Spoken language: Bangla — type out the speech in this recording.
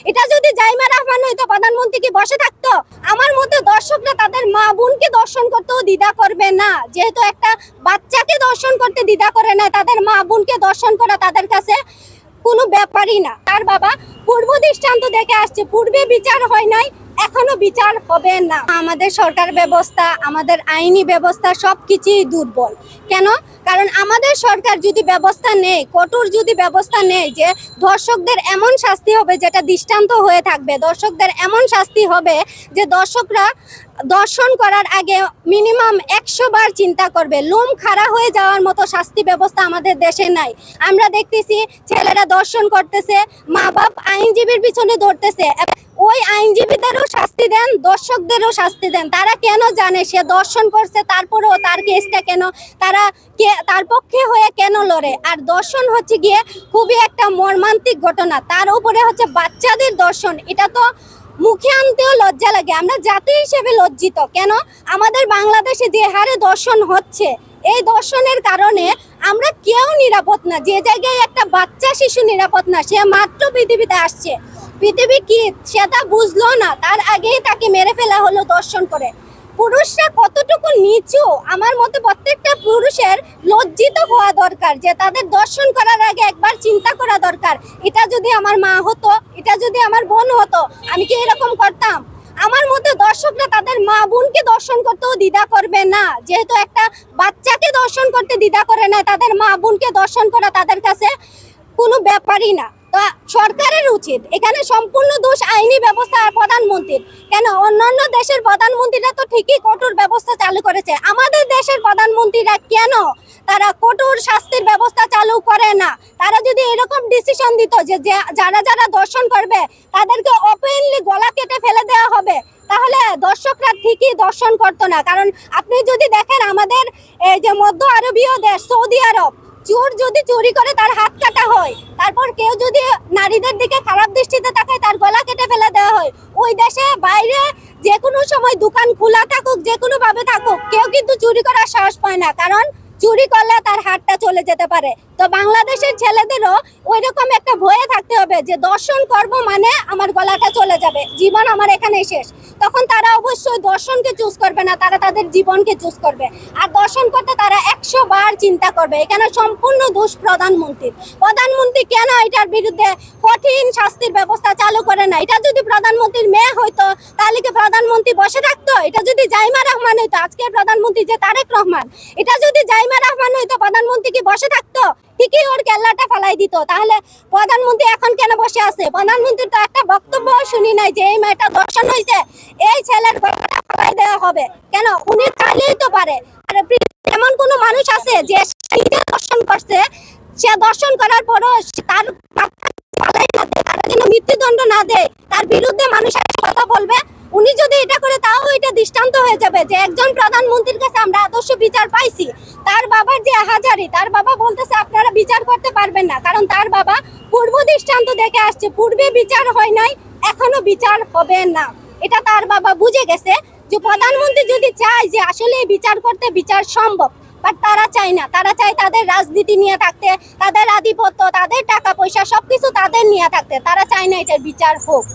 এটা যদি জাইমা রহমান হইতো প্রধানমন্ত্রী কি বসে থাকতো? আমার মতো দর্শকরা তাদের মা বোনকে দর্শন করতেও দ্বিধা করবে না, যেহেতু একটা বাচ্চাকে দর্শন করতে দ্বিধা করে না, তাদের মা বোনকে দর্শন করা তাদের কাছে কোনো ব্যাপারই না। তার বাবা পূর্ব দৃষ্টান্ত দেখে আসছে, পূর্বে বিচার হয় নাই, এখনো বিচার হবে না। আমাদের সরকার ব্যবস্থা, আমাদের আইনি ব্যবস্থা সবকিছুই দুর্বল। কেন? কারণ আমাদের সরকার যদি ব্যবস্থা নেয়, কঠোর যদি ব্যবস্থা নেয় যে দর্শকদের এমন শাস্তি হবে যেটা দৃষ্টান্ত হয়ে থাকবে, দর্শকদের এমন শাস্তি হবে যে দর্শকরা দর্শন করার আগে মিনিমাম 100 বার চিন্তা করবে, লোম খাড়া হয়ে যাওয়ার মতো শাস্তি ব্যবস্থা আমাদের দেশে নাই। আমরা দেখতেছি ছেলেরা দর্শন করতেছে, মা বাপ আইনজীবীর পিছনে দৌড়তেছে। ওই আইনজীবীদেরও শাস্তি দেন, দর্শকদেরও শাস্তি দেন। তারা কেন জানে সে দর্শন করছে, তারপরেও তার কেসটা কেন তারা তার পক্ষে হয়ে কেন লড়ে? আর দর্শন হচ্ছে গিয়ে খুবই একটা মর্মান্তিক ঘটনা, তার উপরে হচ্ছে বাচ্চাদের দর্শন। এটা তো মুখে আনতেও লজ্জা লাগে। আমরা জাতি হিসেবে লজ্জিত। কেন? আমাদের বাংলাদেশে যে হারে দর্শন হচ্ছে, এই দর্শনের কারণে আমরা কেউ নিরাপদ না। যে জায়গায় একটা বাচ্চা শিশু নিরাপদ না, সে মাত্র পৃথিবীতে আসছে, পৃথিবী কি সেটা বুঝলো না, তার আগেই তাকে মেরে ফেলা হলো দর্শন করে। পুরুষরা কতটুকু নিচু, আমার মতে প্রত্যেকটা পুরুষের লজ্জিত হওয়া দরকার, যে তাদের দর্শন করার আগে একবার চিন্তা করা দরকার, এটা যদি আমার মা হতো, এটা যদি আমার বোন হতো, আমি কি এরকম করতাম? আমার মতে দর্শকরা তাদের মা বোনকে দর্শন করতেও দ্বিধা করবে না, যেহেতু একটা বাচ্চাকে দর্শন করতে দ্বিধা করে না, তাদের মা বোনকে দর্শন করা তাদের কাছে কোনো ব্যাপারই না। তো সরকারের উচিত, এখানে সম্পূর্ণ দোষ আইনি ব্যবস্থা আর প্রধানমন্ত্রীর। কেন? অন্যান্য দেশের প্রধানমন্ত্রীরা তো ঠিকই কঠোর ব্যবস্থা চালু করেছে, আমাদের দেশের প্রধানমন্ত্রীরা কেন তারা কঠোর শাস্তির ব্যবস্থা চালু করে না? তারা যদি এরকম ডিসিশন দিত যে যারা যারা দর্শন করবে তাদেরকে ওপেনলি গলা কেটে ফেলে দেওয়া হবে, তাহলে দর্শকরা ঠিকই দর্শন করতো না। কারণ আপনি যদি দেখেন আমাদের এই যে মধ্য আরবীয় দেশ সৌদি আরব, চোর যদি চুরি করে তার হাত কাটা হয়, তারপর কেউ যদি নারীদের দিকে খারাপ দৃষ্টিতে তাকায় তার গলা কেটে ফেলে দেওয়া হয়। ওই দেশে বাইরে যে কোনো সময় দোকান খোলা থাকুক, যে কোনো ভাবে থাকুক, কেউ কিন্তু চুরি করার সাহস পায় না, কারণ চুরি করলে তার হাতটা চলে যেতে পারে। তো বাংলাদেশের ছেলেদেরও ওই রকম একটা ভয়ে থাকতে হবে যে দর্শন করব মানে আমার গলাটা চলে যাবে, জীবন আমার এখানে শেষ। তখন তারা অবশ্যই দর্শনকে চুজ করবে না, তারা তাদের জীবনকে চুজ করবে। আর দর্শন করতে তারা 100 বার চিন্তা করবে। এখানে সম্পূর্ণ দোষ প্রধানমন্ত্রীর। প্রধানমন্ত্রী কেন এটার বিরুদ্ধে কঠিন শাস্তির ব্যবস্থা চালু করে না? এটা যদি প্রধানমন্ত্রীর মেয়ে হইতো তাহলে কি প্রধানমন্ত্রী বসে থাকতো? এটা যদি জাইমা রহমান হইতো, আজকের প্রধানমন্ত্রী যে তারেক রহমান, এটা যদি জাইমা রহমান হইতো, প্রধানমন্ত্রী কি বসে থাকতো? ঠিকই ওর কেল্লাটা ফালাই দিত। তাহলে প্রধানমন্ত্রী এখন কেন বসে আছে? প্রধানমন্ত্রী তো একটা বক্তব্য শুনি নাই যে এই মেয়েটা দর্শন হয়েছে, এই ছেলের গলাটা ফালাই দেওয়া হবে। কেন? উনি চাইলেই তো পারে। আর এমন কোনো মানুষ আছে যে নিজে দর্শন করছে, সে দর্শন করার পরও তার ফালাই না দেয়, তারা যেন মৃত্যুদণ্ড না দেয়, তার বিরুদ্ধে মানুষ একটা কথা বলবে? উনি যদি এটা করে তাও এটা দৃষ্টান্ত হয়ে যাবে যে একজন প্রধানমন্ত্রীর কাছে আমরা আদর্শ বিচার পাইছি। তার বাবার যে হাজারি, তার বাবা বলতেছে আপনারা বিচার করতে পারবেন না, কারণ তার বাবা পূর্ব দৃষ্টান্ত দেখে আসছে, পূর্বে বিচার হয় নাই, এখনো বিচার হবে না। এটা তার বাবা বুঝে গেছে যে প্রধানমন্ত্রী যদি চায় যে আসলে বিচার করতে, বিচার সম্ভব, বাট তারা চায় না। তারা চায় তাদের রাজনীতি নিয়ে থাকতে, তাদের আধিপত্য, তাদের টাকা পয়সা সবকিছু তাদের নিয়ে থাকতে। তারা চায় না এটার বিচার হোক।